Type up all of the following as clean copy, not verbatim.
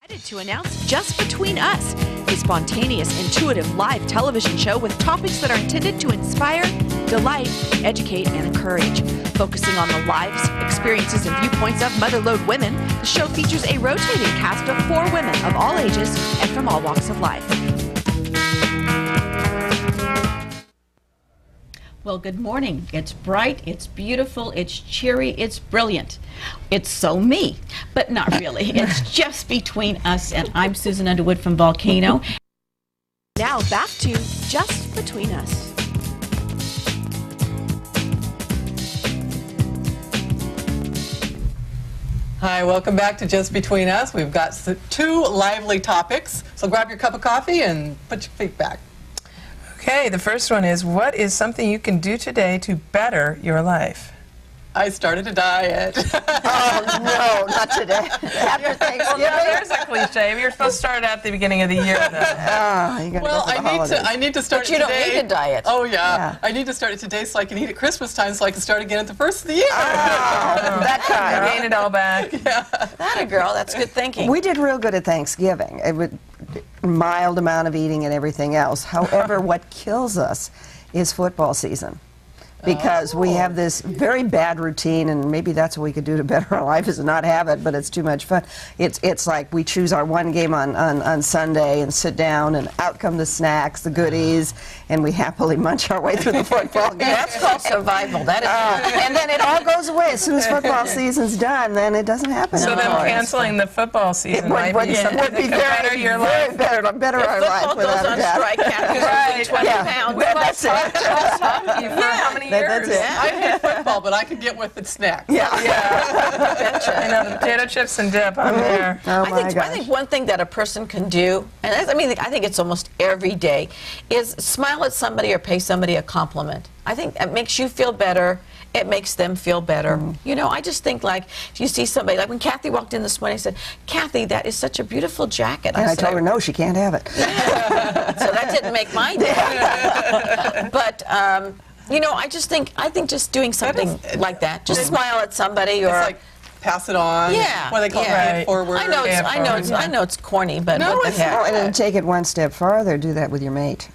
To announce Just Between Us, a spontaneous, intuitive live television show with topics that are intended to inspire, delight, educate, and encourage. Focusing on the lives, experiences, and viewpoints of motherlode women, the show features a rotating cast of 4 women of all ages and from all walks of life. Well, good morning. It's bright, it's beautiful, it's cheery, it's brilliant. It's so me, but not really. It's Just Between Us, and I'm Susan Underwood from Volcano. Now back to Just Between Us. Hi, welcome back to Just Between Us. We've got 2 lively topics, so grab your cup of coffee and put your feet back. Okay, the first one is, what is something you can do today to better your life? I started a diet. Oh, no, not today. After Thanksgiving. Well, no, there's a cliche. You're supposed to start at the beginning of the year, though. Well, I need to start but you today. don't need a diet. Oh, yeah. I need to start it today so I can eat at Christmas time so I can start again at the first of the year. Oh, that kind. Gain it all back. Yeah. That a girl, that's good thinking. We did real good at Thanksgiving. It would mild amount of eating and everything else. However, what kills us is football season. Because we have this very bad routine, and maybe that's what we could do to better our life is to not have it, but it's too much fun. It's like we choose our one game on Sunday and sit down, and out come the snacks, the goodies, and we happily munch our way through the football game. That's called survival. That is. And then it all goes away. As soon as football season's done, then it doesn't happen So anymore. then canceling the football season would might be something would be that could better your life. better our life. Football goes on strike, Kathy's Right. losing 20 pounds. That's it. Hockey for how many years? That's it. I hate football, but I could get with the snacks. Yeah. You know, the potato chips and dip, I'm there. Oh my I gosh. think one thing that a person can do, and I think it's almost every day, is smile at somebody or pay somebody a compliment. I think it makes you feel better. It makes them feel better. You know, I just think, like, if you see somebody, like when Kathy walked in this morning, I said, Kathy, that is such a beautiful jacket. And I told her, no, she can't have it. So that didn't make my day. But, you know, I think just doing something like that, just smile at somebody, or It's like pass it on. yeah, What they call pay it forward. I know it's corny, but No, what the it's heck? Oh, and then take it one step farther, do that with your mate.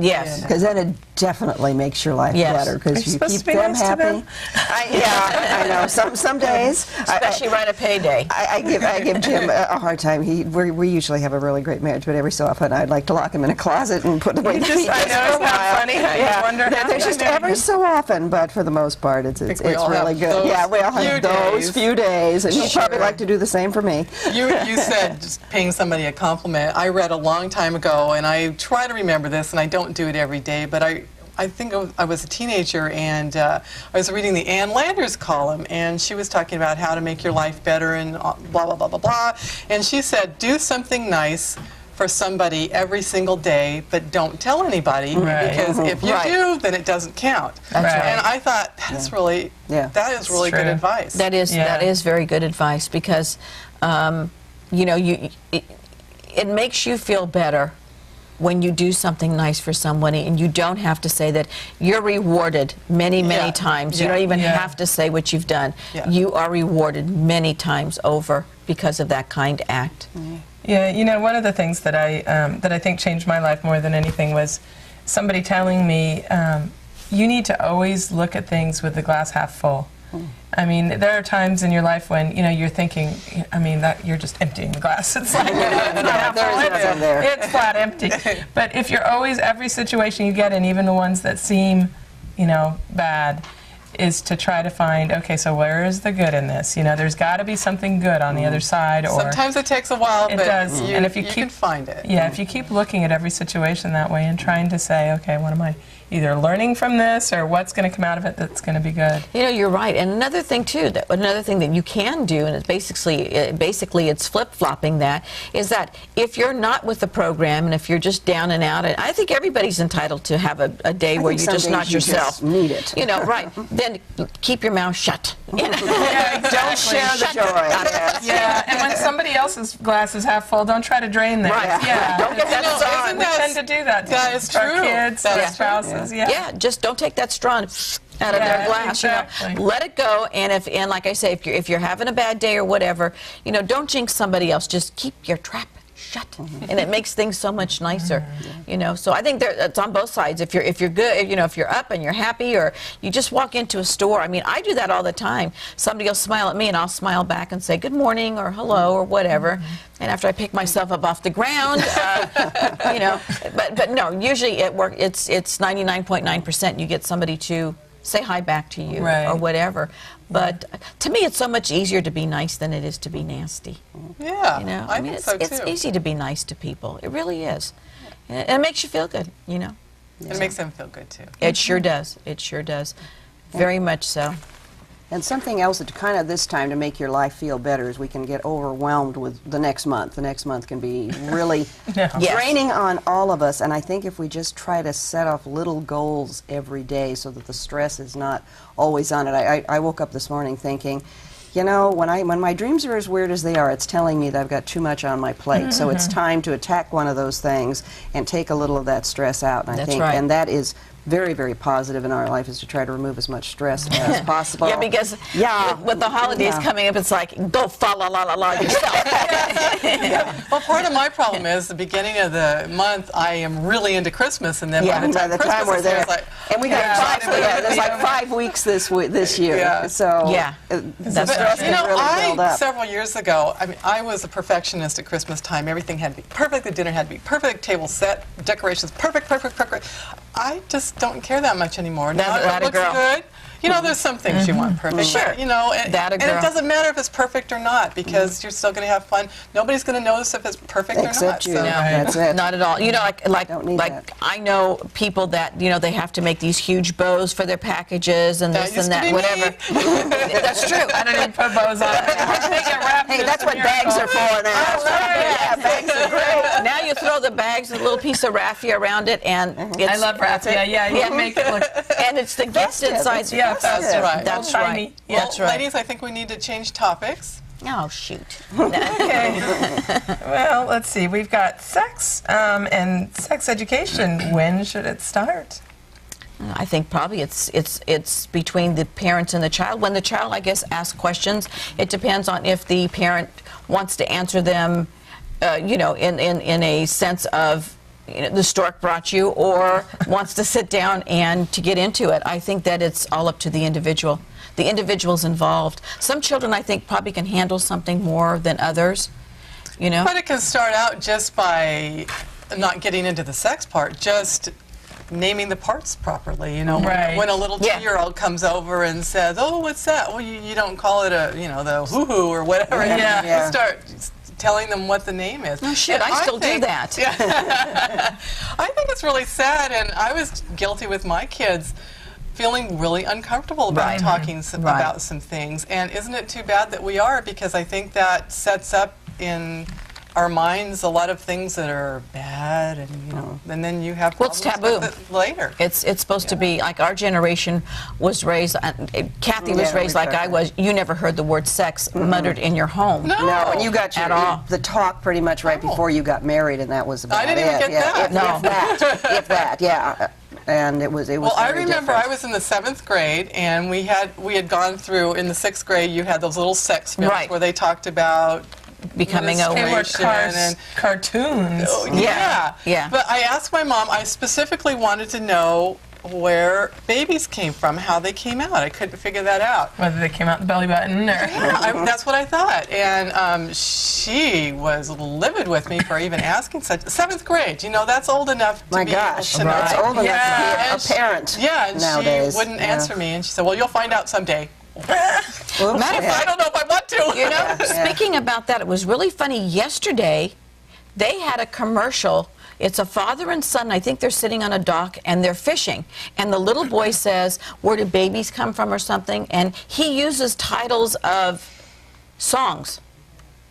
Yes. Because then it definitely makes your life Yes. better, Are because you you supposed keep to be them nice to happy. them? I know. Some days. Especially right at payday. I give Jim a hard time. We usually have a really great marriage, but every so often I'd like to lock him in a closet and put away the I know, feet just for a isn't that while. funny how you wonder how There's just every so often, but for the most part, it's we really all have good. those Yeah, we all have few those days. few days, and you'll probably Sure. like to do the same for me. You said just paying somebody a compliment. I read a long time ago, and I try to remember this, and I don't do it every day, but I think I was a teenager, and I was reading the Ann Landers column, and she was talking about how to make your life better and blah, blah, blah, blah, blah. And she said, do something nice for somebody every single day, but don't tell anybody, Right. because if you do, then it doesn't count. Right. And I thought, that is really good true. advice. That is very good advice, because you know, it makes you feel better when you do something nice for somebody, and you don't have to say that. You're rewarded many times. You don't even have to say what you've done. You are rewarded many times over because of that kind act. Yeah, you know, one of the things that I think changed my life more than anything was somebody telling me, you need to always look at things with the glass half full. I mean, there are times in your life when, you know, you're thinking, I mean, that you're just emptying the glass. It's like, it's not half full, it's flat empty. But if you're always, every situation you get in, even the ones that seem, you know, bad, is to try to find, okay, so where is the good in this? You know, there's got to be something good on the other side. Or Sometimes it takes a while, it but does. You, and if you can find it. Yeah, if you keep looking at every situation that way and trying to say, okay, what am I either learning from this, or what's going to come out of it that's going to be good? You know, you're right. And another thing too, another thing that you can do, and it's basically it's flip-flopping that, is that if you're not with the program, and if you're just down and out, and I think everybody's entitled to have a day where you're just not yourself. Just need it. You know, right? Then keep your mouth shut. Yeah, exactly. Don't share the joy. Yeah, and when somebody else's glass is half full, don't try to drain theirs. Right. Yeah, Don't get that straw. We tend to do that. That is to our true. kids, That our is true. spouses. Yeah. Yeah, just don't take that straw and out of their glass. Exactly. You know, let it go. And like I say, if you're having a bad day or whatever, you know, don't jinx somebody else. Just keep your trap shut, and it makes things so much nicer. You know, so I think it's on both sides. If you're good, you know, if you're up and you're happy, or you just walk into a store. I mean, I do that all the time. Somebody will smile at me, and I'll smile back and say good morning or hello or whatever. And after I pick myself up off the ground, you know, but no, usually it's 99.9% you get somebody to say hi back to you or whatever. But to me, it's so much easier to be nice than it is to be nasty. Yeah, You know, I mean, think so too. it's easy to be nice to people. It really is. And it makes you feel good, you know. It makes them feel good too. It sure does. It sure does. Very much so. And something else that kind of this time to make your life feel better is we can get overwhelmed with the next month. The next month can be really draining on all of us. And I think if we just try to set off little goals every day so that the stress is not always on it. I woke up this morning thinking, you know, when my dreams are as weird as they are, it's telling me that I've got too much on my plate. So it's time to attack one of those things and take a little of that stress out. And I think, and that is very, very positive in our life, is to try to remove as much stress as possible. Yeah, because with the holidays coming up, it's like, go fa la la la la yourself. Well, part of my problem is the beginning of the month, I am really into Christmas, and then by the time we're Christmas is there, here, it's like, and we got there's like 5 weeks this year. So that's but, you know, really build up. several years ago, I mean, I was a perfectionist at Christmas time. Everything had to be perfect. The dinner had to be perfect. Table set, decorations perfect, perfect, perfect. I just don't care that much anymore. Now it looks good. You know, there's some things you want perfect. Sure. You know, and it doesn't matter if it's perfect or not, because you're still going to have fun. Nobody's going to notice if it's perfect or not. Except you. So. That's it. Not at all. You know, like that. I know people that, you know, they have to make these huge bows for their packages and this and that, whatever. That's true. I don't even put bows on. Hey, that's what bags are for now. Yeah, bags are great. Now you throw the bags, a little piece of raffia around it, and it's, I love raffia. Yeah, you can make it look. and it's the gift inside. That's right. That's Tiny. right. Well, That's right. ladies, I think we need to change topics. Oh, shoot. Okay. Well, let's see. We've got sex and sex education. When should it start? I think probably it's between the parents and the child. When the child, I guess, asks questions, it depends on if the parent wants to answer them, you know, in a sense of, you know, the stork brought you, or wants to sit down and to get into it. I think that it's all up to the individual. The individual's involved. Some children, I think, probably can handle something more than others, you know. But it can start out just by not getting into the sex part, just naming the parts properly. You know, when a little 2-year-old comes over and says, "Oh, what's that?" Well, you don't call it a, you know, the hoo-hoo or whatever. You start telling them what the name is. No shit, I still do that. I think it's really sad, and I was guilty with my kids, feeling really uncomfortable about talking about some things. And isn't it too bad that we are? Because I think that sets up in our minds a lot of things that are bad, and you know, and then you have problems taboo with it later. It's supposed to be like our generation was raised. Kathy was raised like I was. You never heard the word sex muttered in your home. No, and you got the talk pretty much right before you got married, and that was about it. I didn't even get that. If that, yeah. And it was. Well, I remember I was in the 7th grade, and we had gone through in the 6th grade. You had those little sex films where they talked about becoming a They were cartoons. Yeah. But I asked my mom. I specifically wanted to know where babies came from, how they came out. I couldn't figure that out. Whether they came out the belly button or... That's what I thought. And she was livid with me for even asking such. 7th grade, you know, that's old enough to be able to know. That's old enough to be a parent and nowadays. She wouldn't answer me, and she said, well, you'll find out someday. I don't know if I want to. You know, speaking about that, it was really funny. Yesterday, they had a commercial. It's a father and son. I think they're sitting on a dock and they're fishing. And the little boy says, "Where do babies come from?" or something. And he uses titles of songs.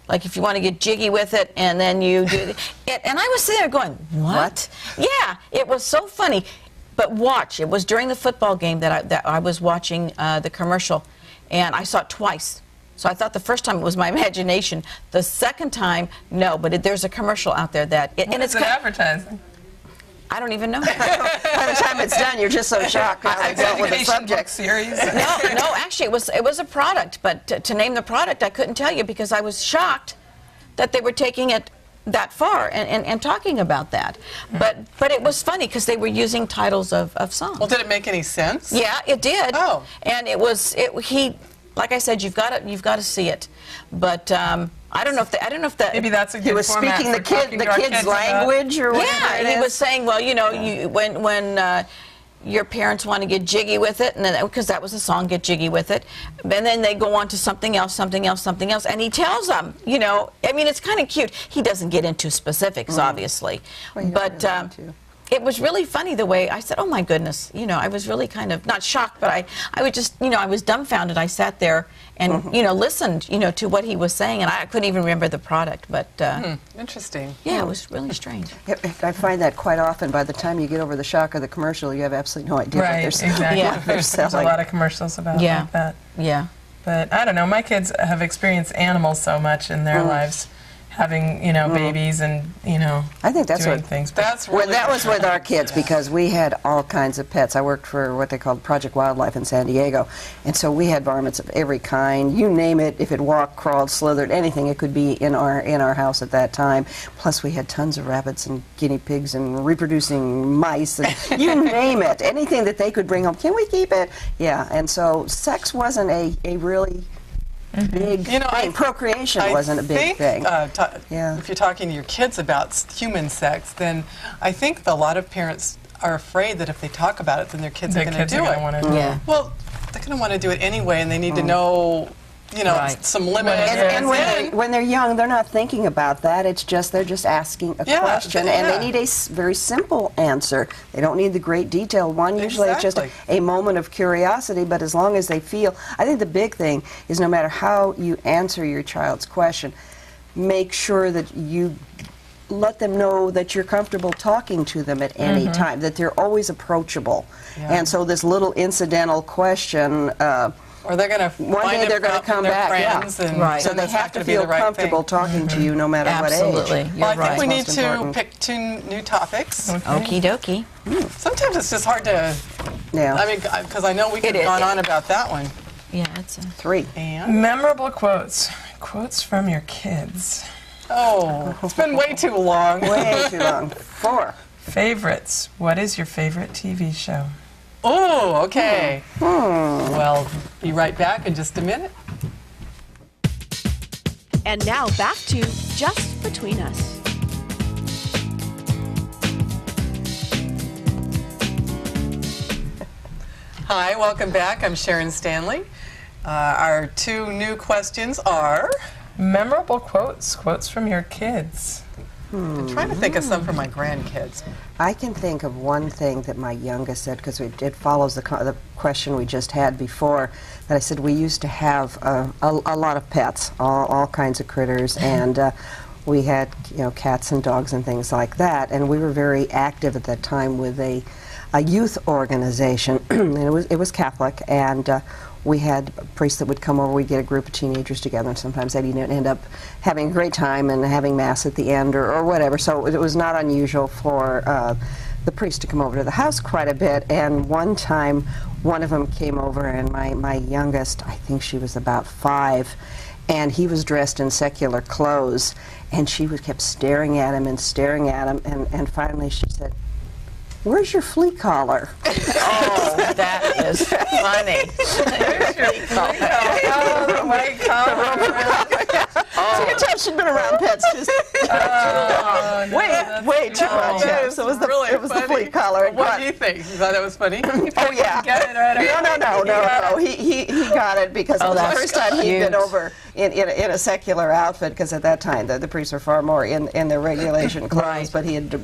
Like if you want to get jiggy with it, and then you do it. And I was sitting there going, what? Yeah, it was so funny. But watch, it was during the football game that I was watching the commercial, and I saw it twice. So I thought the first time it was my imagination. The second time, no, but there's a commercial out there that... and it's advertising. I don't even know. By the time it's done, you're just so shocked how I dealt with the subject. Series. No, actually, it was a product, but to name the product, I couldn't tell you because I was shocked that they were taking it that far and talking about that. But it was funny because they were using titles of songs. Well, did it make any sense? Yeah, it did. Oh. And like I said, you've got to see it. But I don't know if that Maybe that's a good He was format speaking for the talking to our kids' kids about- language or whatever it Yeah, he is. was saying, well, you know, when your parents want to get jiggy with it, and then because that was the song, "Get Jiggy with It," and then they go on to something else, something else, something else, and he tells them, you know, I mean, it's kind of cute. He doesn't get into specifics, obviously, Well, you don't but really need to. it was really funny the way I said, "Oh my goodness," you know, I was really kind of not shocked, but I was just, you know, I was dumbfounded. I sat there and you know listened, you know, to what he was saying, and I couldn't even remember the product, but Interesting. yeah, it was really strange. I find that quite often. By the time you get over the shock of the commercial, you have absolutely no idea what Right, they're saying. exactly. Yeah. There's a selling. lot of commercials about Yeah. like that. Yeah. But I don't know, my kids have experienced animals so much in their lives, having, you know, babies and, you know, I think that's doing what- things. That's Well, really that was with our kids because we had all kinds of pets. I worked for what they called Project Wildlife in San Diego, and so we had varmints of every kind. You name it, if it walked, crawled, slithered, anything, it could be in our house at that time. Plus, we had tons of rabbits and guinea pigs and reproducing mice, and you name it, anything that they could bring home. Can we keep it? Yeah, and so sex wasn't a really big You know, thing. Procreation wasn't a big thing. Yeah. If you're talking to your kids about human sex, then I think a lot of parents are afraid that if they talk about it, then their kids are Their going to kids are do going it. to want to do Yeah. it. Well, they're going to want to do it anyway, and they need to know, you know, Right. some limits. And when they're young, they're not thinking about that. It's just they're just asking a Yeah, question, and yeah. they need a very simple answer. They don't need the great detailed one. Usually, it's just Exactly. a moment of curiosity. But as long as they feel, I think the big thing is no matter how you answer your child's question, make sure that you let them know that you're comfortable talking to them at any time, that they're always approachable. Yeah. And so this little incidental question. Or they're going to One day they're going to come their back, friends, yeah. and Right. So then they it's not have to gonna be feel the right comfortable thing. talking to you no matter what age. Absolutely. Well, You're I think right. we need Most to important. pick 2 new topics. Okie dokie. Sometimes it's just hard to, Yeah. I mean, because I know we could It have is. gone on about that one. Yeah, it's a 3. And, Memorable quotes. Quotes from your kids. oh, it's been way too long. Way too long. 4. Favorites. What is your favorite TV show? Oh, okay. Well, be right back in just a minute. And now back to Just Between Us. Hi, welcome back. I'm Sharon Stanley. Our 2 new questions are, Memorable quotes. Quotes from your kids. I'm trying to think of some for my grandkids. I can think of one thing that my youngest said, because it follows the question we just had before, that I said we used to have a lot of pets, all kinds of critters, and we had, you know, cats and dogs and things like that, and we were very active at that time with a youth organization, and it was Catholic, and we had priests that would come over. We'd get a group of teenagers together, and sometimes they'd end up having a great time and having mass at the end or whatever. So it was not unusual for the priest to come over to the house quite a bit. And one time, one of them came over, and my youngest, I think she was about 5, and he was dressed in secular clothes, and she kept staring at him, and finally she said, "Where's your flea collar?" Oh, that is funny. Oh, my God. So you can tell she'd been around pets just way too much. Yeah. So it was the flea collar. What do you think? You thought that was funny? Oh yeah. Get it right No. He got it because it was the that's first time he'd been cute. over in a secular outfit, because at that time the priests were far more in their regulation clothes, Right. but he had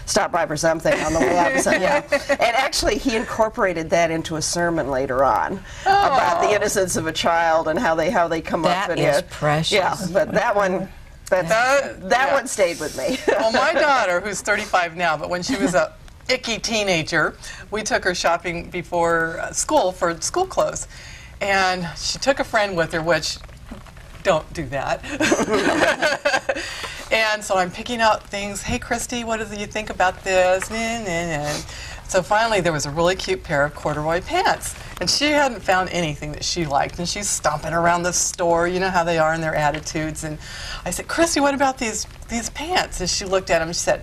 stopped by for something on the way out. Yeah. And actually he incorporated that into a sermon later on about the innocence of a child and how they come up That in is it. precious. Yeah, but that one Yeah. one stayed with me. Well, my daughter, who's 35 now, but when she was a icky teenager, we took her shopping before school for school clothes. And she took a friend with her, which, don't do that. And so I'm picking out things. Hey, Christy, what do you think about this? And so finally, there was a really cute pair of corduroy pants. And she hadn't found anything that she liked. And she's stomping around the store. You know how they are in their attitudes. And I said, Christy, what about these pants? And she looked at them and she said,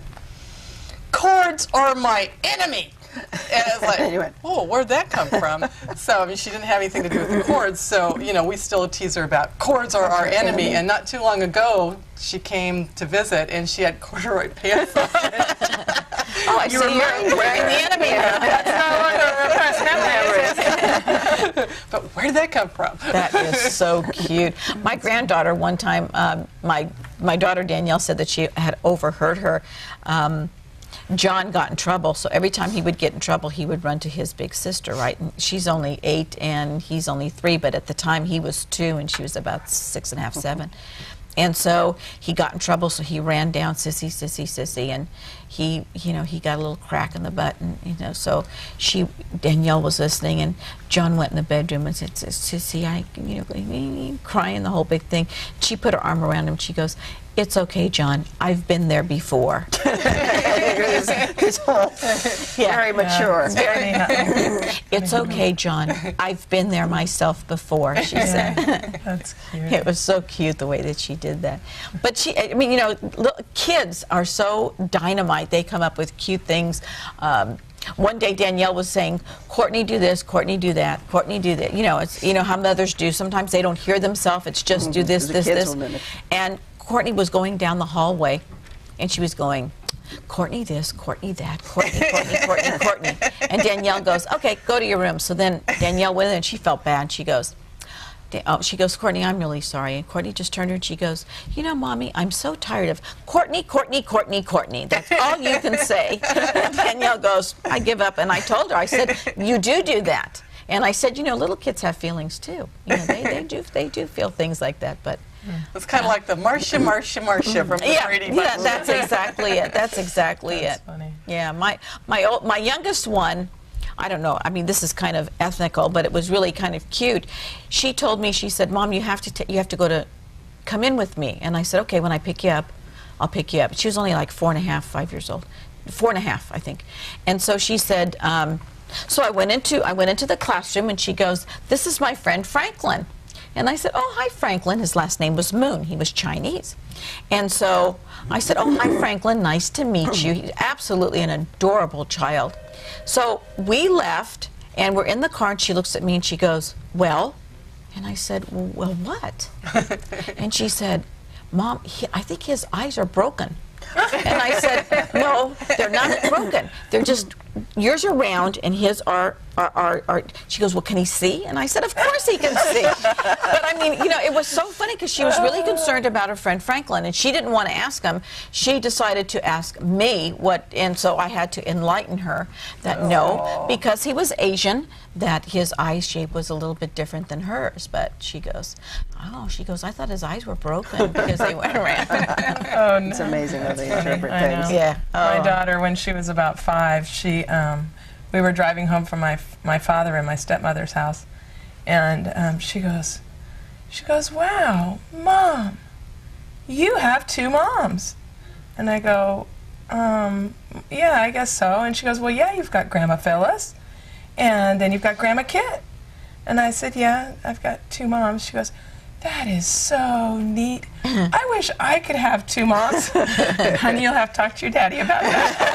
cords are my enemy. And I was like, Anyway. oh, where'd that come from? So, I mean, she didn't have anything to do with the cords, so, you know, we still tease her about cords are our enemy. And not too long ago, she came to visit, and she had corduroy pants on. Oh, I see you're wearing the enemy now. That's no longer a but where did that come from? That is so cute. My granddaughter, one time, my daughter Danielle said that she had overheard her. John got in trouble, so every time he would get in trouble, he would run to his big sister, right? And she's only 8 and he's only 3, but at the time he was 2 and she was about 6.5, 7. And so he got in trouble, so he ran down, sissy, sissy, sissy, and he, you know, he got a little crack in the butt, and, you know, so Danielle was listening, and John went in the bedroom and said, sissy, crying the whole big thing. She put her arm around him, she goes, it's okay, John, I've been there before. His whole very mature. It's okay, John, I've been there myself before, she said. That's cute. It was so cute the way that she did that. But I mean, you know, kids are so dynamite. They come up with cute things. One day Danielle was saying, Courtney, do this, Courtney, do that, Courtney, do that. You know, it's, you know how mothers do. Sometimes they don't hear themselves. It's just do this, this, this. And Courtney was going down the hallway, and she was going, Courtney this, Courtney that, Courtney, Courtney, Courtney, Courtney. And Danielle goes, okay, go to your room. So then Danielle went in, and she felt bad. She goes, Courtney, I'm really sorry. And Courtney just turned her and she goes, you know, Mommy, I'm so tired of Courtney, Courtney, Courtney, Courtney. That's all you can say. And Danielle goes, I give up. And I told her, I said, you do that. And I said, you know, little kids have feelings too. You know, they do feel things like that. But it's kind of like the Marcia, Marcia, Marcia from the Brady Bunch. Yeah, that's exactly it. That's exactly That's it. funny. Yeah, my youngest one, I don't know, I mean, this is kind of ethnical, but it was really kind of cute. She told me, she said, Mom, you have to come in with me. And I said, okay, when I pick you up, I'll pick you up. She was only like 4.5, 5 years old. 4.5, I think. And so she said, so I went into the classroom, and she goes, this is my friend Franklin. And I said, oh, hi, Franklin. His last name was Moon. He was Chinese. And so I said, oh, hi, Franklin. Nice to meet you. He's absolutely an adorable child. So we left, and we're in the car, and she looks at me, and she goes, well? And I said, well, what? And she said, Mom, I think his eyes are broken. And I said, no, they're not broken. They're just, yours are round and his are, she goes, well, can he see? And I said, of course he can see. But I mean, you know, it was so funny because she was really concerned about her friend Franklin, and she didn't want to ask him. She decided to ask me and so I had to enlighten her that no, because he was Asian, that his eye shape was a little bit different than hers. But she goes, I thought his eyes were broken because they went around. Oh, no. It's amazing how they interpret I know. things. Yeah. My daughter, when she was about 5, she, we were driving home from my father and my stepmother's house, and she goes, wow, Mom, you have 2 moms. And I go, yeah, I guess so. And she goes, well, yeah, you've got Grandma Phyllis, and then you've got Grandma Kit. And I said, yeah, I've got 2 moms. She goes, that is so neat. I wish I could have 2 moms. Honey, you'll have to talk to your daddy about that.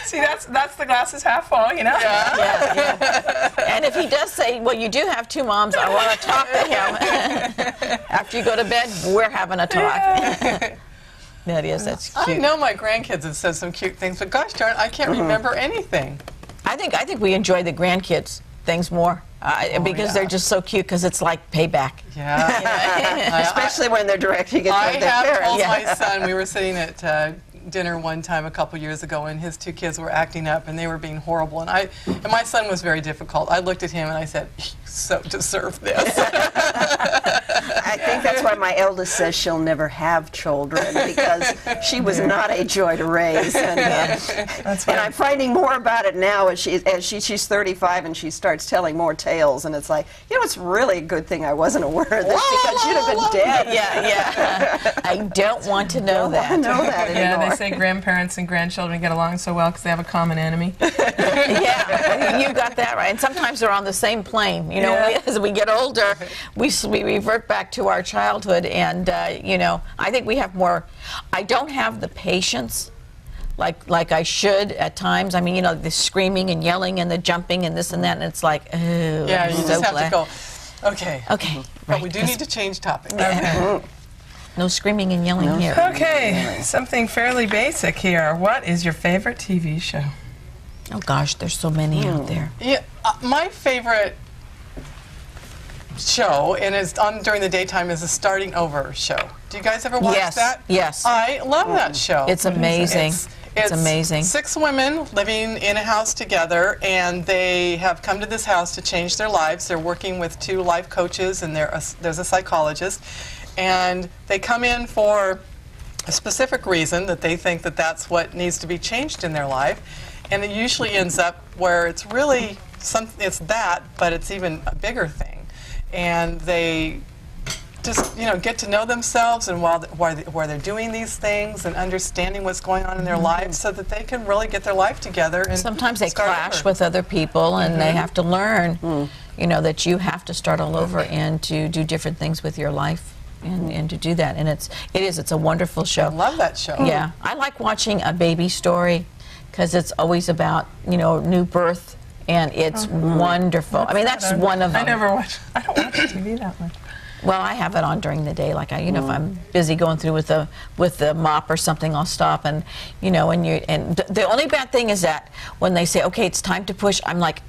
See, that's the glasses half full, you know? Yeah. And if he does say, well, you do have 2 moms, I want to talk to him. After you go to bed, we're having a talk. That's cute. I know my grandkids have said some cute things, but gosh darn, I can't remember anything. I think we enjoy the grandkids things more because they're just so cute because it's like payback. Yeah. Especially when they're directing it I toward their have parents. told my son, we were sitting at dinner one time a couple years ago, and his 2 kids were acting up and they were being horrible, and my son was very difficult. I looked at him and I said, you so deserve this. I think that's why my eldest says she'll never have children, because she was not a joy to raise. And, and I'm finding more about it now as she's 35 and she starts telling more tales. And it's like, you know, it's really a good thing I wasn't aware of this, because you'd have been dead. Yeah. I don't want to know that. I know that anymore. Yeah, they say grandparents and grandchildren get along so well because they have a common enemy. Yeah, you got that right. And sometimes they're on the same plane. You know, as we get older, we revert back to our childhood, and you know, I think we have more. I don't have the patience like I should at times. I mean, you know, the screaming and yelling and the jumping and this and that, and it's like, oh, yeah, you just have to go. Okay. Okay. But we do need to change topic. Okay. No screaming and yelling here. Okay, something fairly basic here. What is your favorite TV show? Oh gosh, there's so many out there. Yeah, my favorite show, and it's on during the daytime, is the Starting Over show. Do you guys ever watch that? Yes. I love that show. It's amazing. It's amazing. 6 women living in a house together, and they have come to this house to change their lives. They're working with 2 life coaches, and there's a psychologist, and they come in for a specific reason that they think that that's what needs to be changed in their life, and it usually ends up where it's really it's that, but it's even a bigger thing, and they just, you know, get to know themselves and while they're doing these things and understanding what's going on in their lives, so that they can really get their life together. And sometimes they start clash over. with other people, and they have to learn, you know, that you have to start all over and to do different things with your life. And to do that, and it's a wonderful show. I love that show. Yeah, I like watching a baby story because it's always about, you know, new birth, and it's wonderful. I mean, that's one of them. I don't watch TV that much. Well, I have it on during the day, like you know, if I'm busy going through with the mop or something, I'll stop, and you know, and the only bad thing is that when they say, okay, it's time to push, I'm like.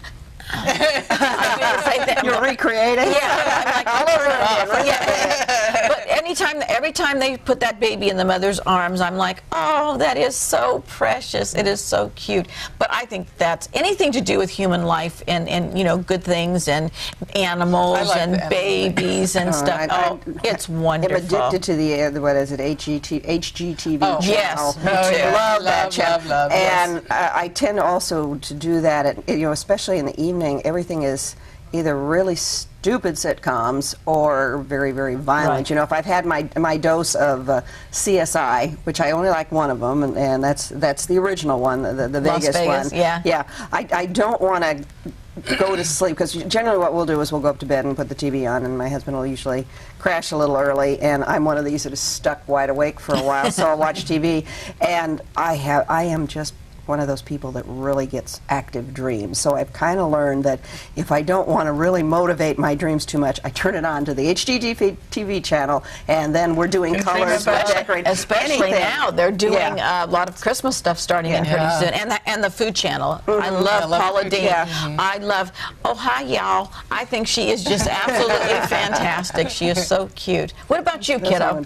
You're recreating? Yeah, I'm like, all over again. Yeah. But every time they put that baby in the mother's arms, I'm like, oh, that is so precious. It is so cute. But I think that's anything to do with human life and you know, good things and animals and babies and stuff. It's wonderful. I'm addicted to the what is it, HGTV channel. Yes, me too. Love that channel. Love, and I tend also to do that, you know, especially in the evening. Everything is either really stupid sitcoms or very, very violent. Right. You know, if I've had my dose of CSI, which I only like one of them, and that's the original one, the Vegas one. Yeah. Yeah. I don't want to go to sleep, because generally what we'll do is we'll go up to bed and put the TV on, and my husband will usually crash a little early, and I'm one of these that is stuck wide awake for a while, so I'll watch TV, and I am just one of those people that really gets active dreams. So I've kind of learned that if I don't want to really motivate my dreams too much, I turn it on to the HGTV channel, and then we're doing colors, especially now. They're doing a lot of Christmas stuff starting in pretty soon, and the Food Channel. I love Paula Deen. I love. Oh hi y'all! I think she is just absolutely fantastic. She is so cute. What about you, kiddo?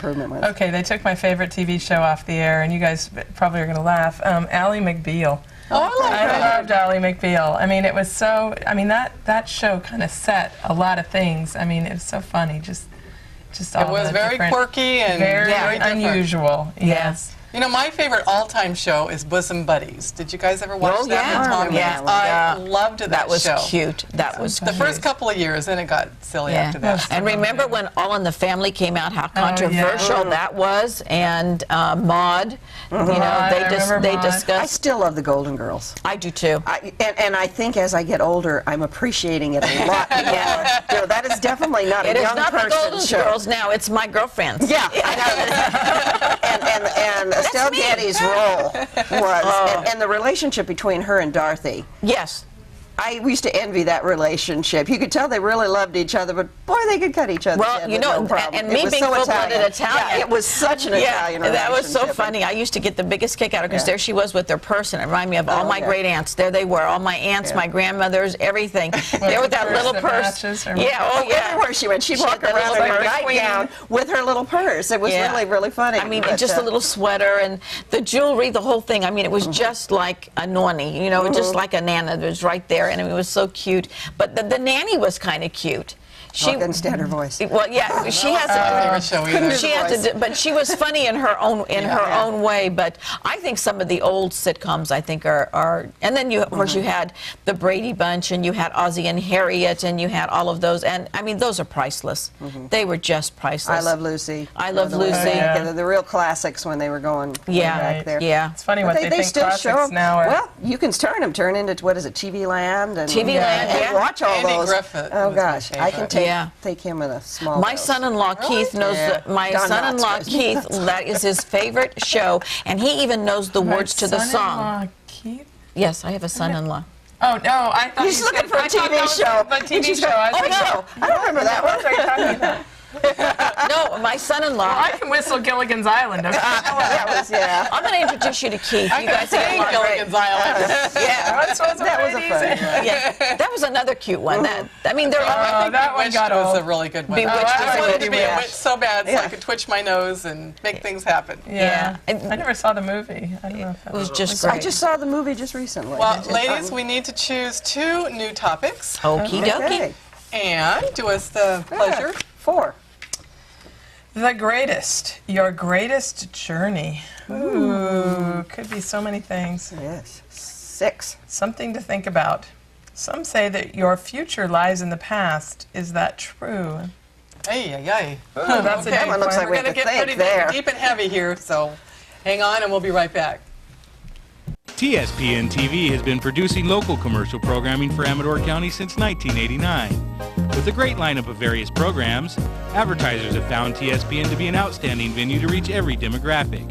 Okay, they took my favorite TV show off the air, and you guys probably are going to laugh. Ally McBeal. Oh, I loved Ally McBeal. I mean, it was so. I mean, that show kind of set a lot of things. I mean, it was so funny. Just all it was very quirky and very different. Unusual. Yes. You know, my favorite all-time show is Bosom Buddies. Did you guys ever watch that with Tom Hanks? I loved that was show. Cute. That was the first couple of years, then it got silly after that. And remember when All in the Family came out, how controversial that was, and Maude. You know, they discussed. I still love the Golden Girls. I do too. And I think as I get older, I'm appreciating it a lot more. You know, that is definitely not a young person's show. It is not the Golden Girls now. It's my girlfriends. Yeah, I know. and Estelle Getty's role was, and the relationship between her and Dorothy. Yes. I used to envy that relationship. You could tell they really loved each other, but boy, they could cut each other. Well, you know, and me being full-blooded Italian, yeah, it was such an Italian relationship. That was so funny. I used to get the biggest kick out of it because there she was with their purse, and it reminded me of all my great aunts. There they were, all my aunts, my grandmothers, everything. They were with that little purse. Everywhere she went, she'd walk around in her nightgown with her little purse. It was really, really funny. I mean, just a little sweater and the jewelry, the whole thing. I mean, it was just like a nonni, you know, just like a nana that was right there. And it was so cute. But the nanny was kind of cute. She couldn't stand her voice. Well, yeah, she has. My favorite show either. She had to, but she was funny in her own own way. But I think some of the old sitcoms, I think, are and then you, of course, you had the Brady Bunch, and you had Ozzie and Harriet, and you had all of those, and I mean, those are priceless. They were just priceless. I Love Lucy. I Love The way Lucy. back, the real classics when they were going way back there. Yeah. It's funny But what they think still classics show 'em. now are. Well, you can turn into, what is it, TV Land? And, TV Land, and yeah. watch all Andy those. Griffith Oh, was my gosh. I can favorite. take him with a small My dose. son-in-law Keith knows Yeah. my Don son-in-law Knotts. Keith, that is his favorite show, and he even knows the My words to the song. son-in-law, Keith? Yes, I have a son-in-law. Oh, no, I thought He's you looking said- for a I thought TV that was show. A TV show. I was Oh, like, no. I don't remember that one. What are you talking about? No, my son-in-law. I can whistle Gilligan's Island. Okay? That was, yeah. I'm going to introduce you to Keith. You guys get along great. Gilligan's Island. Yeah, That was a fun one. yeah. That was another cute one. That I mean, they're all. that one Bewitched got was old. a really good one. Bewitched I is a wanted good to be one. a witch so bad so Yeah. I could twitch my nose and make things happen. Yeah. Yeah. I never saw the movie. I don't know if that It was just I great. just saw the movie just recently. Well, ladies, we need to choose 2 new topics Okie dokie. Okay. and do us the pleasure. 4. The greatest, your greatest journey. Ooh, could be so many things. Yes. 6. Something to think about. Some say that your future lies in the past. Is that true? Ay, ay, ay. Ooh, that's Okay, a deep one looks one. like We're we going have to to get think pretty there. deep and heavy here, so hang on and we'll be right back. TSPN TV has been producing local commercial programming for Amador County since 1989. With a great lineup of various programs, advertisers have found TSPN to be an outstanding venue to reach every demographic.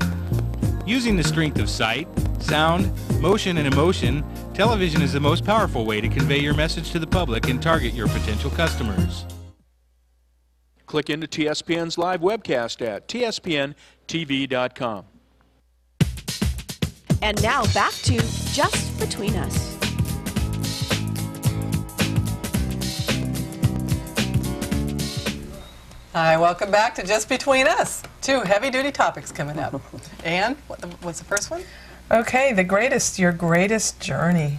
Using the strength of sight, sound, motion, and emotion, television is the most powerful way to convey your message to the public and target your potential customers. Click into TSPN's live webcast at tspntv.com. And now back to Just Between Us. Hi, welcome back to Just Between Us. 2 heavy-duty topics coming up. Ann, what's the first one? Okay, the greatest, your greatest journey.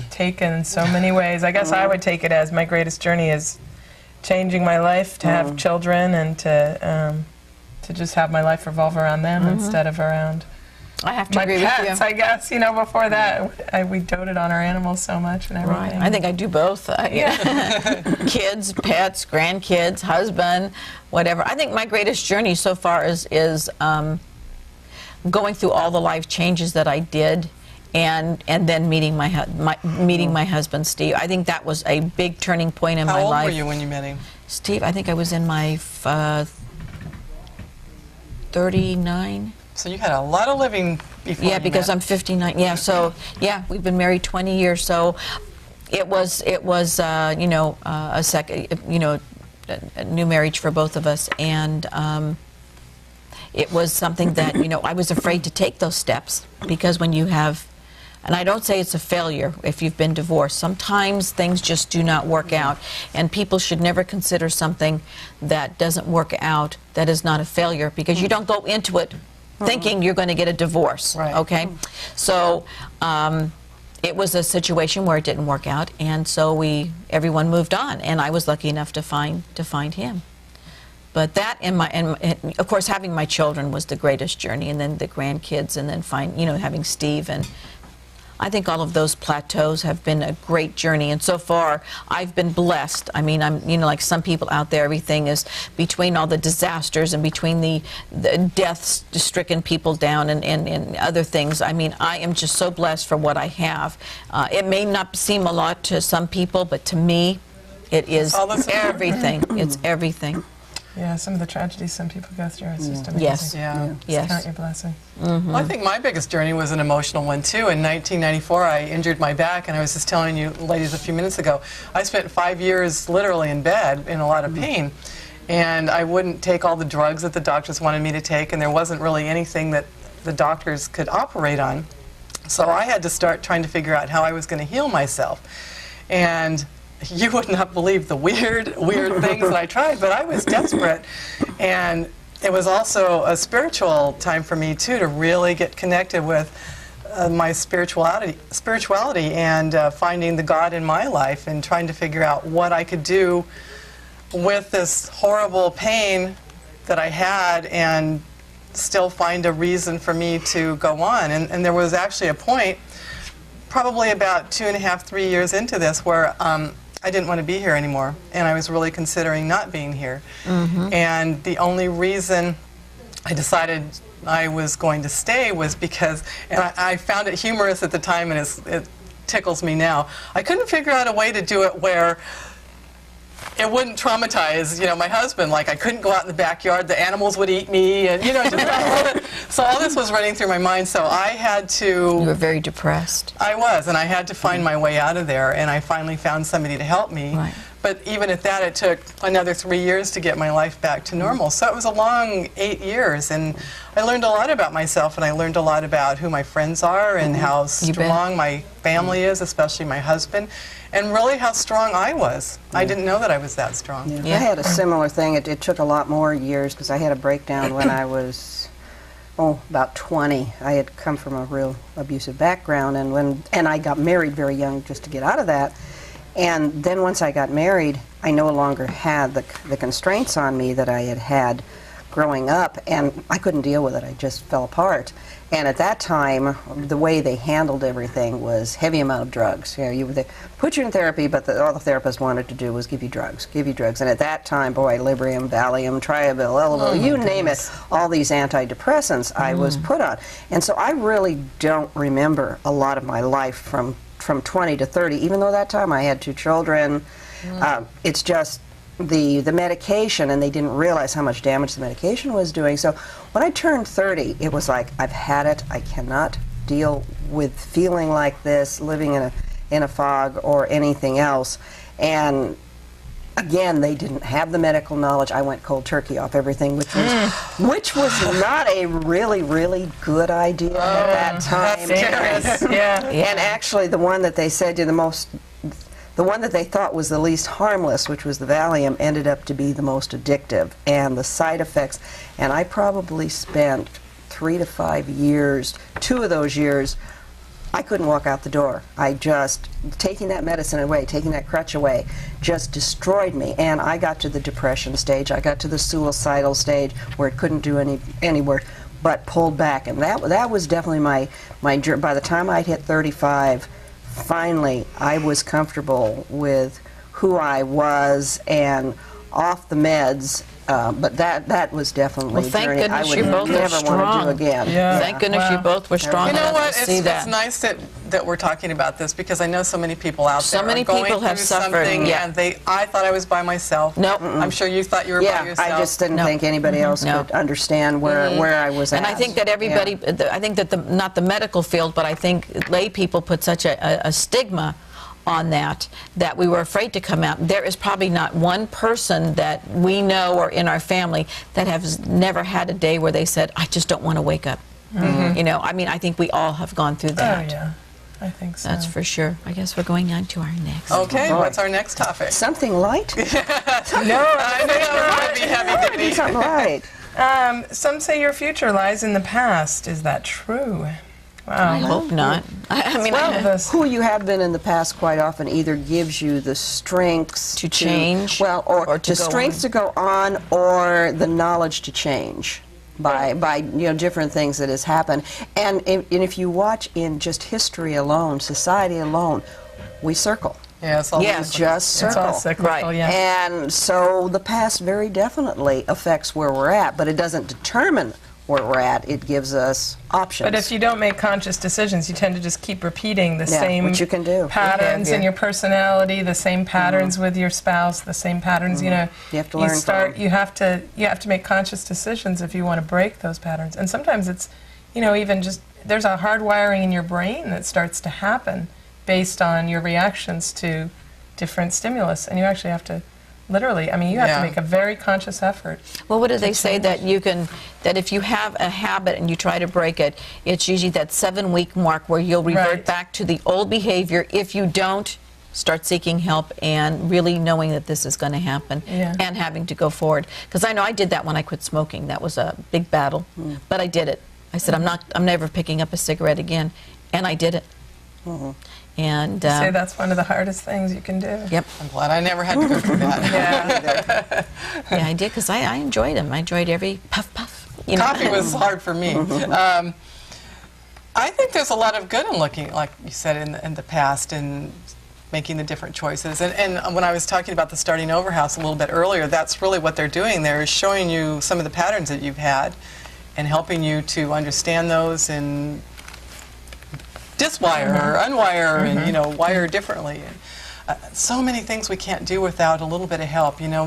Taken in so many ways. I guess I would take it as my greatest journey is changing my life to have children and to just have my life revolve around them instead of around I have to my agree pets. with you. I guess before that we doted on our animals so much and everything. Right. I think I do both. Kids, pets, grandkids, husband, whatever. I think my greatest journey so far is going through all the life changes that I did, and then meeting my husband Steve. I think that was a big turning point in my How old life. were you when you met him? Steve, I think I was in my 39. So you had a lot of living before Yeah, you because met. I'm 59. Yeah, so yeah, we've been married 20 years. So it was a new marriage for both of us, and it was something that I was afraid to take those steps because when you have, and I don't say it's a failure if you've been divorced. Sometimes things just do not work out, and people should never consider something that doesn't work out that is not a failure because you don't go into it thinking you're going to get a divorce. Right. Okay, so it was a situation where it didn't work out, and so everyone moved on, and I was lucky enough to find him. But that and of course having my children was the greatest journey, and then the grandkids, and then having Steve, and I think all of those plateaus have been a great journey, and so far I've been blessed. I mean, I'm like some people out there, everything is between all the disasters and between the deaths stricken people down and other things. I mean, I am just so blessed for what I have. It may not seem a lot to some people, but to me, it is everything. It's everything. Yeah, some of the tragedies some people go through, it's just amazing. Yes. Yeah. Yes. Count your blessings. Well, I think my biggest journey was an emotional one, too. In 1994, I injured my back, and I was just telling you ladies a few minutes ago, I spent 5 years literally in bed in a lot of pain, and I wouldn't take all the drugs that the doctors wanted me to take, and there wasn't really anything that the doctors could operate on. So I had to start trying to figure out how I was going to heal myself. And you would not believe the weird things that I tried, but I was desperate. And it was also a spiritual time for me, too, to really get connected with my spirituality and finding the God in my life and trying to figure out what I could do with this horrible pain that I had and still find a reason for me to go on. And there was actually a point, probably about 2.5, 3 years into this, where I didn't want to be here anymore, and I was really considering not being here. And the only reason I decided I was going to stay was because, and I found it humorous at the time, and it tickles me now, I couldn't figure out a way to do it where it wouldn't traumatize, my husband. Like, I couldn't go out in the backyard, the animals would eat me, and, so all this was running through my mind, so I had to... You were very depressed. I was, and I had to find my way out of there, and I finally found somebody to help me. Right. But even at that, it took another 3 years to get my life back to normal. So it was a long 8 years, and I learned a lot about myself, and I learned a lot about who my friends are and how strong my family is, especially my husband, and really how strong I was. I didn't know that I was that strong. I had a similar thing. It took a lot more years because I had a breakdown when I was, about 20. I had come from a real abusive background, and I got married very young just to get out of that. And then once I got married, I no longer had the constraints on me that I had growing up, and I couldn't deal with it. I just fell apart. And at that time, the way they handled everything was heavy amount of drugs. They put you in therapy, but all the therapist wanted to do was give you drugs. And at that time, boy, Librium, Valium, Triabil, Elavil, you name it, all these antidepressants I was put on. And so I really don't remember a lot of my life from 20 to 30, even though that time I had 2 children. It's just the medication, and they didn't realize how much damage the medication was doing. So when I turned 30, it was like, I've had it. I cannot deal with feeling like this, living in a fog or anything else. And again, they didn't have the medical knowledge. I went cold turkey off everything, which was not a really, really good idea at that time. And actually, the one that they said the one that they thought was the least harmless, which was the Valium, ended up to be the most addictive. And the side effects, and I probably spent 3 to 5 years, 2 of those years, I couldn't walk out the door. Taking that medicine away, taking that crutch away, just destroyed me. And I got to the depression stage. I got to the suicidal stage where it couldn't do any work, but pulled back. And that was definitely my journey. By the time I'd hit 35, finally I was comfortable with who I was and off the meds. But that was definitely a journey I would never want to do again. Thank goodness you both were strong. You know what? It's nice that we're talking about this, because I know so many people out there are going through something, and I thought I was by myself. Nope. I'm sure you thought you were by yourself. I just didn't think anybody else could understand where I was at. And I think that everybody, I think that not the medical field, but I think lay people put such a stigma on that we were afraid to come out. There is probably not one person that we know or in our family that has never had a day where they said, I just don't want to wake up. I mean, I think we all have gone through that. Oh, yeah. I think so. That's for sure. I guess we're going on to our next. Okay, what's our next topic? Something light? No, I know it might be heavy duty. Something light. Some say your future lies in the past. Is that true? Wow. I hope not. I mean, who you have been in the past quite often either gives you the strengths to change, or the strengths to go on, or the knowledge to change by different things that has happened. And if you watch in just history alone, society alone, we circle. Yeah, it's all just circle. It's all cyclical, And so the past very definitely affects where we're at, but it doesn't determine where we're at. It gives us options. But if you don't make conscious decisions, you tend to just keep repeating the same which you can do. patterns in your personality, the same patterns with your spouse, the same patterns. You have to learn. You have to make conscious decisions if you want to break those patterns. And sometimes it's, even just there's a hardwiring in your brain that starts to happen based on your reactions to different stimulus, and you actually have to. Literally, you have to make a very conscious effort. Well, what do they say that that if you have a habit and you try to break it, it's usually that 7-week mark where you'll revert back to the old behavior if you don't start seeking help and really knowing that this is going to happen and having to go forward. Because I know I did that when I quit smoking. That was a big battle, but I did it. I said, I'm never picking up a cigarette again. and I did it. And Say that's one of the hardest things you can do. yep, I'm glad I never had to go through that. yeah, I did because I enjoyed them. I enjoyed every puff puff. You know? Coffee was hard for me. I think there's a lot of good in looking, like you said, in the past, and making the different choices. And when I was talking about the Starting Over House a little bit earlier, that's really what they're doing. They're showing you some of the patterns that you've had and helping you to understand those and diswire or unwire and, you know, wire differently. So many things we can't do without a little bit of help. You know,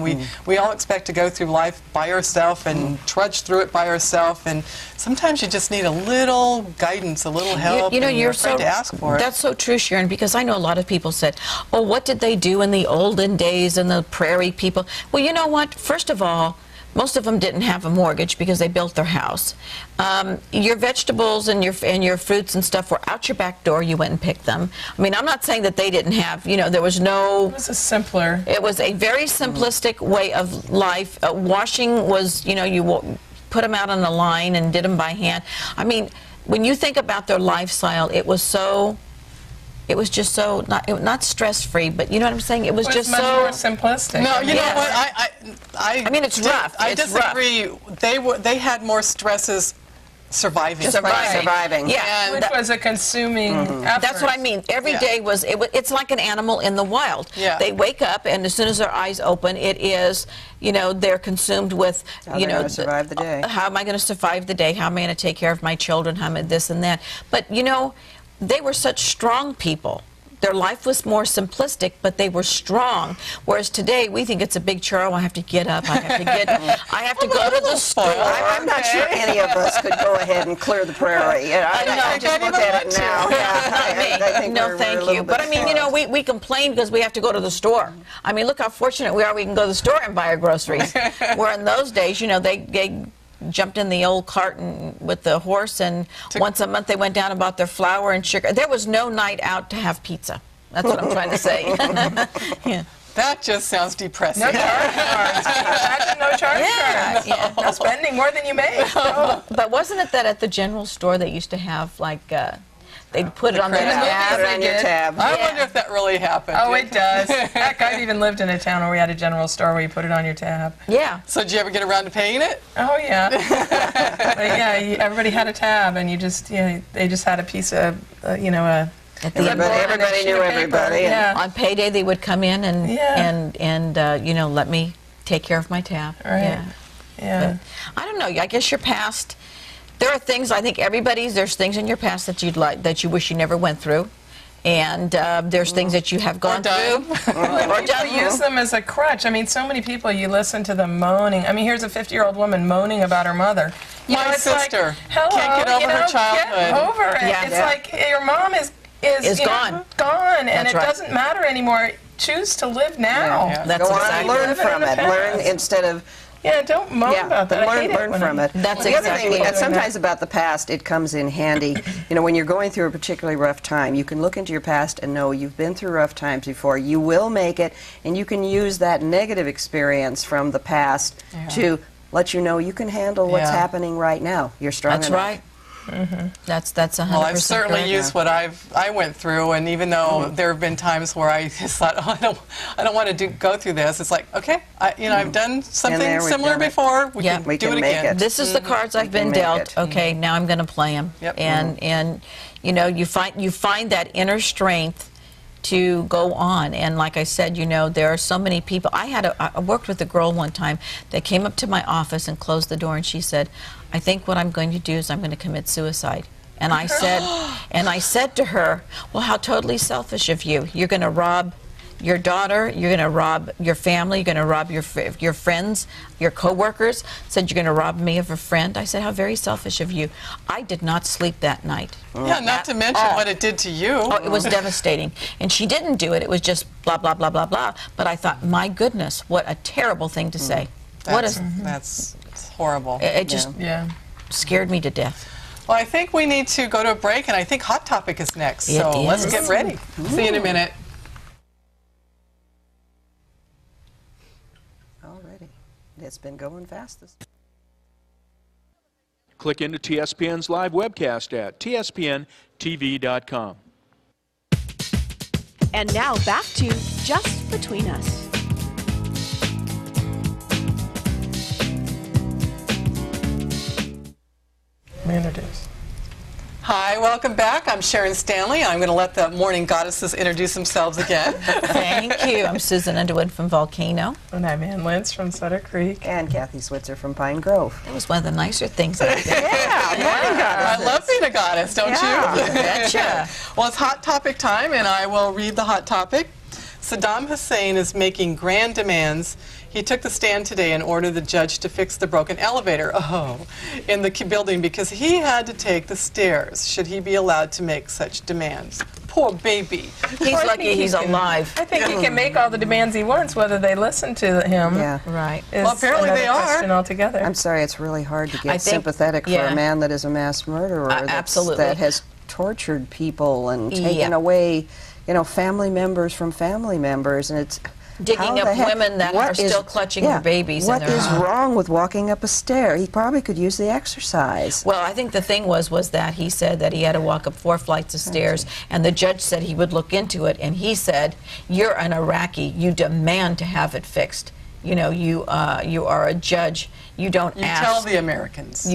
we all expect to go through life by ourselves and trudge through it by ourselves, and sometimes you just need a little guidance, a little help. You know, and you're afraid to ask for it. That's so true, Sharon, because I know a lot of people said, oh, what did they do in the olden days and the prairie people? Well, you know what? First of all, most of them didn't have a mortgage because they built their house. Your vegetables and your fruits and stuff were out your back door. You went and picked them. I mean, I'm not saying that they didn't have, you know, there was no... It was a simpler... It was a very simplistic way of life. Washing was, you know, you put them out on the line and did them by hand. I mean, when you think about their lifestyle, it was so... It was just so not stress-free, but you know what I'm saying. It was just much so more simplistic. No, you know what? I mean, it's rough. I It's disagree. They had more stresses surviving. Surviving. Yeah, Which was a consuming effort. that's what I mean. Every day was it's like an animal in the wild. Yeah. They wake up, and as soon as their eyes open, it is, you know, they're consumed with, you know, gonna survive the day. How am I going to survive the day? How am I going to take care of my children? How am I this and that? But you know, they were such strong people. Their life was more simplistic, but they were strong. Whereas today, we think it's a big chore. Oh, I have to get up. I have to go to the store. I'm not sure any of us could go ahead and clear the prairie. I just look at it now. I think No, we're a thank little you. bit But I mean, you know, we complain because we have to go to the store. I mean, look how fortunate we are. We can go to the store and buy our groceries. Where in those days, you know, they jumped in the old cart with the horse, and once a month they went down and bought their flour and sugar. There was no night out to have pizza. That's what I'm trying to say. Yeah. That just sounds depressing. No charge cards. Imagine no charge cards. Yeah. No spending more than you make. But wasn't it that at the general store they used to have, like, they'd put it on their credit tab? Put it on your tab. I wonder if that really happened. Oh, it does. Heck, I've even lived in a town where we had a general store where you put it on your tab. Yeah. So did you ever get around to paying it? Oh, yeah. But yeah, everybody had a tab, and you just, they just had a piece of, you know, At the end, Everybody knew everybody. Yeah. on payday, they would come in and Yeah. you know, let me take care of my tab. Right. Yeah. Yeah. I don't know. I guess your past. There are things. I think there's things in your past that that you wish you never went through, and there's things that you have gone done. through. Or people use them as a crutch. I mean, so many people, you listen to them moaning. I mean, here's a 50-year-old woman moaning about her mother. You My know, it's sister like, hello, can't get over you know, her childhood. Get over it. Yeah. It's Yeah. like your mom is you gone. know, gone, and That's it right. doesn't matter anymore. Choose to live now. Yeah. That's Go on exactly. and learn Live it from in the it. Learn past. instead of... Yeah, don't moan about that. I hate it learn when from it. That's the other exactly thing, what and sometimes about the past, it comes in handy. You know, when you're going through a particularly rough time, you can look into your past and know you've been through rough times before. You will make it, and you can use that negative experience from the past to let you know you can handle what's Yeah. happening right now. You're strong That's enough. right. That's 100%. Well, I've certainly correct. used what I went through, and even though there have been times where I just thought, oh, I don't want to go through this. It's like, okay, I've done something there, we've similar done it. before. We Yeah. can We do can it make again. it. This is the cards I've been can make dealt. it. Okay, now I'm going to play them. Yep. And you know, you find that inner strength to go on. And like I said, you know, there are so many people. I worked with a girl one time that came up to my office and closed the door, and she said, I think what I'm going to do is I'm going to commit suicide. And I said to her, well, how totally selfish of you. You're going to rob your daughter, you're going to rob your family, you're going to rob your friends, your coworkers. Said you're going to rob me of a friend. I said, how very selfish of you. I did not sleep that night. Yeah, not to mention what it did to you. Oh, it was devastating. And she didn't do it. It was just blah, blah, blah, blah, blah. But I thought, my goodness, what a terrible thing to say. That's horrible. It just scared me to death. Well, I think we need to go to a break, and I think Hot Topic is next. It So let's is. get ready. See you in a minute. Already. It's been going fast. Click into TSPN's live webcast at TSPNTV.com. And now back to Just Between Us. Introduce. Hi, welcome back. I'm Sharon Stanley. I'm going to let the morning goddesses introduce themselves again. Thank you. I'm Susan Underwood from Volcano. And I'm Ann Lentz from Sutter Creek. And Kathy Switzer from Pine Grove. That was one of the nicer things I did. I love being a goddess, don't you? Betcha. Well, it's hot topic time, and I will read the hot topic. Saddam Hussein is making grand demands. He took the stand today and ordered the judge to fix the broken elevator in the building because he had to take the stairs. Should he be allowed to make such demands? Poor baby. He's lucky he's alive. I think he can make all the demands he wants, whether they listen to him. Yeah. Right. Is Well, apparently another they are. question altogether. I'm sorry, it's really hard to I get think- sympathetic for yeah. a man that is a mass murderer absolutely. that has tortured people and taken Yeah. away, family members from family members, and it's Digging how up the heck- women that what are still clutching their babies in What their is arms. wrong with walking up a stair? He probably could use the exercise. Well, I think the thing was that he said that he had to walk up 4 flights of stairs, and the judge said he would look into it, and he said, "You're an Iraqi. You demand to have it fixed. You are a judge. You don't You ask." tell the Americans.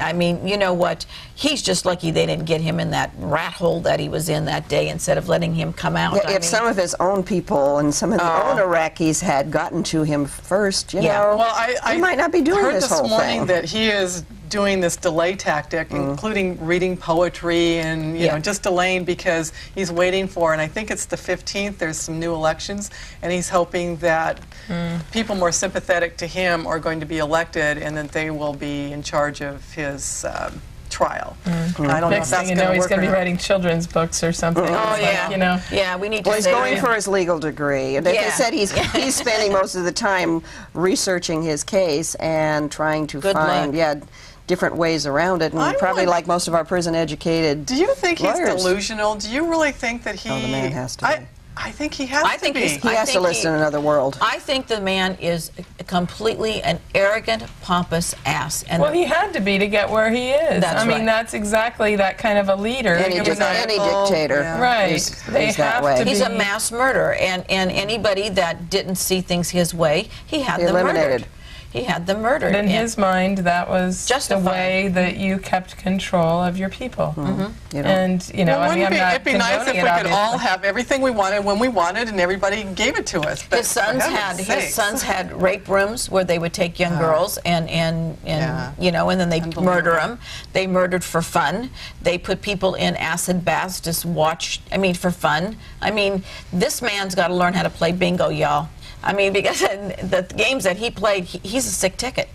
I mean, you know what? He's just lucky they didn't get him in that rat hole that he was in that day instead of letting him come out. Yeah, I if mean, some of his own people and some of the own Iraqis had gotten to him first, you Yeah. know, Well, I he might not be doing heard this whole morning thing. that he is doing this delay tactic, including reading poetry and you Yeah. know just delaying because he's waiting for. And I think it's the 15th. There's some new elections, and he's hoping that people more sympathetic to him are going to be elected, and that they will be in charge of his trial. I don't know if Next that's thing you going know, to he's work going or to be not. writing children's books or something. Oh, It's yeah. like, yeah, we need to Well, he's say going that. for his legal degree. And they Yeah. said he's spending most of the time researching his case and trying to Good find luck. different ways around it. And I'm probably like- like most of our prison-educated Do you think he's lawyers. delusional? Do you really think that he? Oh, the man has to be. I think he has I to think be. he's- He I has to think list in another world. I think the man is completely an arrogant, pompous ass. And well, he had to be to get where he is. That's I mean, right. that's exactly that kind of a leader. Any It was dictator Yeah. Right. is They that have way. to he's a be- mass murderer, and anybody that didn't see things his way, he had He them eliminated. murdered. He had them murdered. But in and- his mind, that was Justified. the way that you kept control of your people. You know. And, you know, Well, I mean, I'm not it'd be nice if condoning we it, could all obviously. have everything we wanted when we wanted, and everybody gave it to us. But his sons for had heaven's sakes. his sons had rape rooms where they would take young girls and Yeah. you know, and then they Unbelievable. murder them. They murdered for fun. They put people in acid baths just watch. I mean, for fun. I mean, this man's got to learn how to play bingo, y'all. I mean, because the games that he played, he's a sick ticket.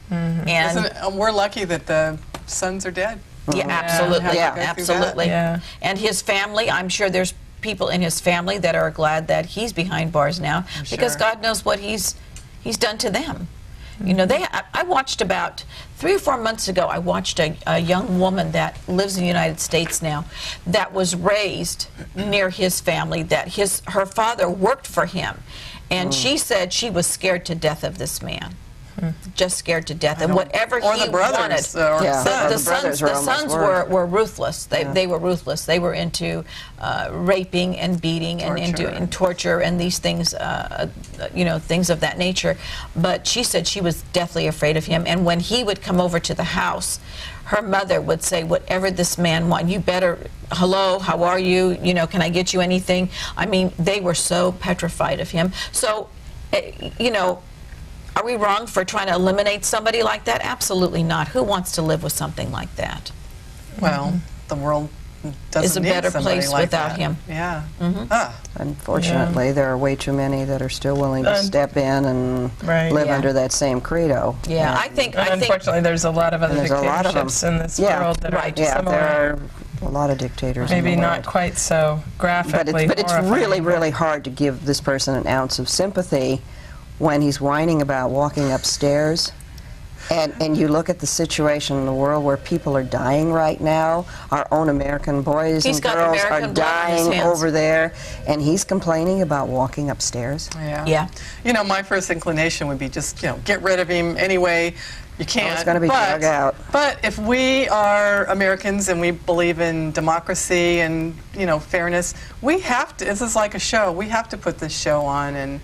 And We're lucky that the sons are dead. yeah, absolutely, Yeah. Go through that. absolutely. Yeah. And his family, I'm sure there's people in his family that are glad that he's behind bars now, because sure. God knows what he's done to them. You know, I watched about 3 or 4 months ago, I watched a young woman that lives in the United States now that was raised near his family, that her father worked for him. And she said she was scared to death of this man. Just scared to death, and whatever Or he the brothers. wanted. Or Yeah. sons. The brothers were almost sons worse. were ruthless. They were ruthless. They were into raping and beating and into torture and these things, you know, things of that nature. But she said she was deathly afraid of him. And when he would come over to the house, her mother would say, "Whatever this man wants, you better. Hello, how are you? You know, can I get you anything?" I mean, they were so petrified of him. So, you know. Are we wrong for trying to eliminate somebody like that? Absolutely not. Who wants to live with something like that? Well, the world doesn't Is a need better somebody place like without that. him. Yeah. Unfortunately, there are way too many that are still willing to step in and Right. live Yeah. under that same credo. Yeah, I think. And unfortunately, there's a lot of other There's a lot of them. dictatorships in this Yeah. world that Right. are Yeah, similar. there are a lot of dictators Maybe in the not world. quite so graphically But it's horrifying. really, really hard to give this person an ounce of sympathy when he's whining about walking upstairs And you look at the situation in the world where people are dying right now. Our own American boys He's and got girls American are blood in his dying hands. over there, and he's complaining about walking upstairs. Yeah. Yeah. You know, my first inclination would be just, get rid of him anyway. You can't. it's gonna be dug out. But if we are Americans and we believe in democracy and, fairness, we have to, this is like a show, we have to put this show on and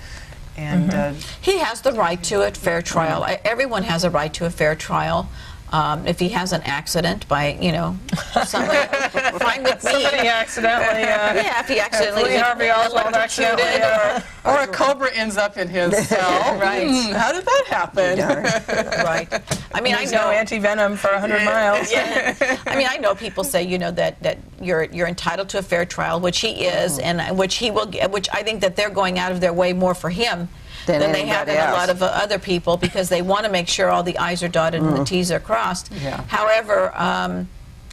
He has the right to a fair trial. Everyone has a right to a fair trial. If he has an accident by, somebody, fine with me. Somebody accidentally. Yeah, if he accidentally Lee Harvey Oswald electrocuted accidentally, or a cobra ends up in his cell. Right. How did that happen? right. I mean, There's I know no anti-venom for 100 miles. Yeah. I mean, I know people say, that you're entitled to a fair trial, which he is, and which he will get, which I think that they're going out of their way more for him than they have in a lot of other people, because they want to make sure all the I's are dotted and the T's are crossed. Yeah. However,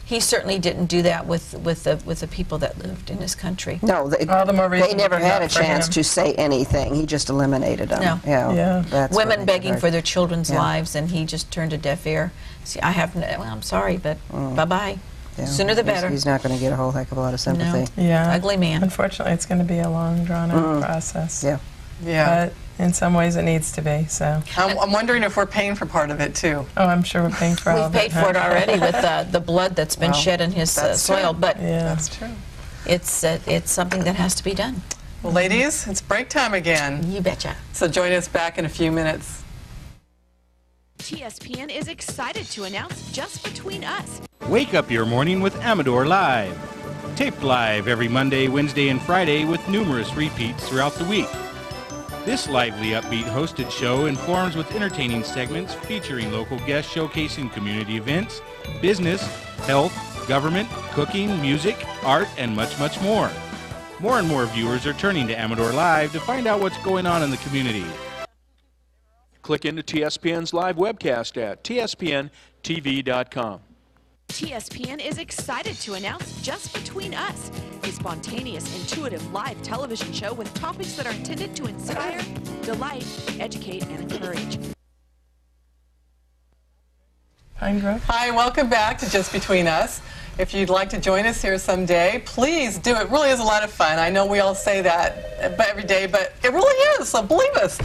he certainly didn't do that with the people that lived in his country. No, All the more reason they never to had a not for chance him. to say anything. He just eliminated them. No. Yeah. That's what Women makes it begging hard. for their children's Yeah. lives, and he just turned a deaf ear. See, I have no, well, I'm sorry, but bye-bye. Yeah. Sooner the better. He's not going to get a whole heck of a lot of sympathy. Yeah. Ugly man. Unfortunately, it's going to be a long, drawn-out process. Yeah. Yeah. But in some ways, it needs to be. So, I'm wondering if we're paying for part of it, too. oh, I'm sure we're paying for all We've of it. paid for it already with the blood that's been Well, shed in his that's soil, true. but Yeah. That's true. it's something that has to be done. Well, ladies, it's break time again. You betcha. So join us back in a few minutes. TSPN is excited to announce Just Between Us. Wake up your morning with Amador Live. Taped live every Monday, Wednesday, and Friday with numerous repeats throughout the week. This lively, upbeat hosted show informs with entertaining segments featuring local guests showcasing community events, business, health, government, cooking, music, art, and much, much more. More and more viewers are turning to Amador Live to find out what's going on in the community. Click into TSPN's live webcast at TSPNTV.com. TSPN is excited to announce Just Between Us, a spontaneous, intuitive live television show with topics that are intended to inspire, delight, educate, and encourage. Pine Grove. Hi, welcome back to Just Between Us. If you'd like to join us here someday, please do. It really is a lot of fun. I know we all say that every day, but it really is, so believe us.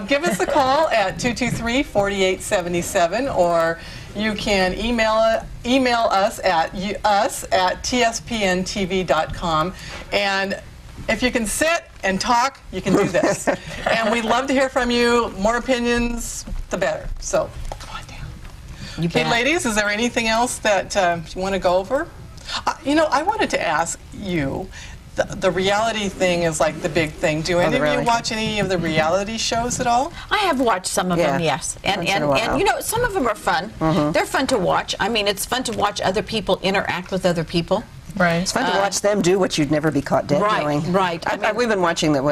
Give us a call at 223-4877, or you can email us at tspntv.com. And if you can sit and talk, you can do this. And we'd love to hear from you. More opinions, the better. So come on down. You Okay, bet. ladies, is there anything else that you want to go over? I wanted to ask you, the reality thing is like the big thing. Do any of you reality watch any of the reality shows at all? I have watched some of them, Yeah. yes. And Once in a while. some of them are fun. They're fun to watch. I mean, it's fun to watch other people interact with other people. Right. It's fun to watch them do what you'd never be caught dead Right, doing. right. I mean- We've been watching the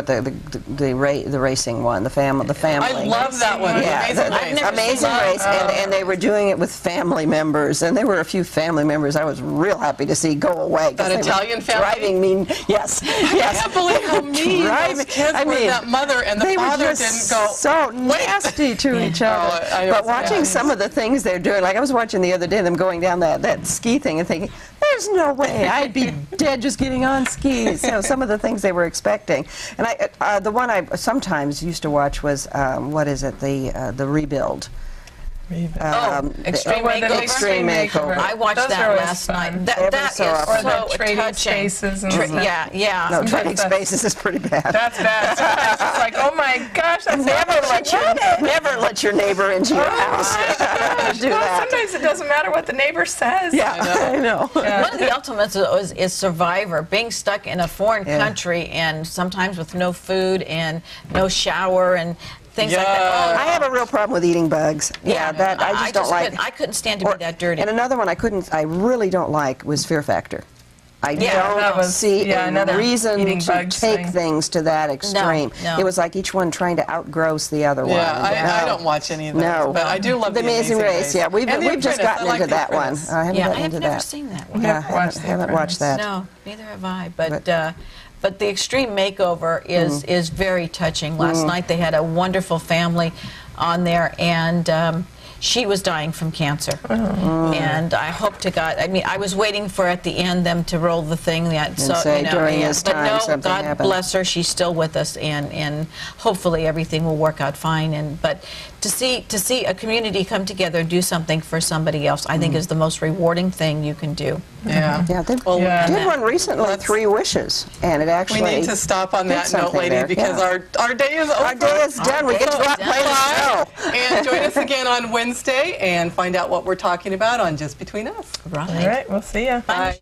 racing one, the family. I love that one. Yeah, Amazing the- Race. Amazing Race, and they were doing it with family members, and there were a few family members I was real happy to see go away. 'cause That they were Italian family? driving me, yes, I yes. can't believe how mean those Driving- kids I were. mean, That mother and the they father were just didn't go. so nasty to each other. I But was watching mad. some of the things they're doing, like I was watching the other day, them going down that ski thing and thinking, there's no way I'd be dead just getting on skis. Some of the things they were expecting. And the one I sometimes used to watch was, what is it, the Rebuild. Extreme Oh, the Makeover. Extreme Makeover. I watched Those are that always last fun. night. Every That is so often. Or the so trading touching. spaces and stuff. Yeah, yeah. No, Trading that's- Spaces is pretty bad. That's bad. Sometimes it's like, oh my gosh, that's Never let your neighbor into your house. Do Well, that. sometimes it doesn't matter what the neighbor says. Yeah, I know. One of the ultimates is Survivor, being stuck in a foreign Yeah. country and sometimes with no food and no shower and things like that. Yeah. I have a real problem with eating bugs. Yeah, that I just don't like. I couldn't stand to be that dirty. And another one I really don't like was Fear Factor. I Yeah, that don't was- see yeah, a another reason eating to bugs take thing. things to that extreme. no. It was like each one trying to outgross the other one. Yeah, I No. don't watch any of those. No. But I do love The Amazing Race. Yeah, we've And The just Apprentice. gotten I like into The that one. Apprentice. I haven't yeah, I gotten have into never that. seen that Yeah, one. Never watched I The haven't watched that. No, neither have I. But the Extreme Makeover is very touching. Last night they had a wonderful family on there, and she was dying from cancer. And I hope to God, I mean, I was waiting for at the end them to roll the thing that, so, say you know, during this but time no, something God happened. bless her, she's still with us, and hopefully everything will work out fine. And but to see a community come together and do something for somebody else, I think is the most rewarding thing you can do. Yeah. Yeah, they Well, did one recently, 3 Wishes, and it actually we need to stop on did that note, something lady, there, because yeah. our day is over. Our day is done. We get to go out and play the show. And join us again on Wednesday and find out what we're talking about on Just Between Us. Right. All right, we'll see you. Bye.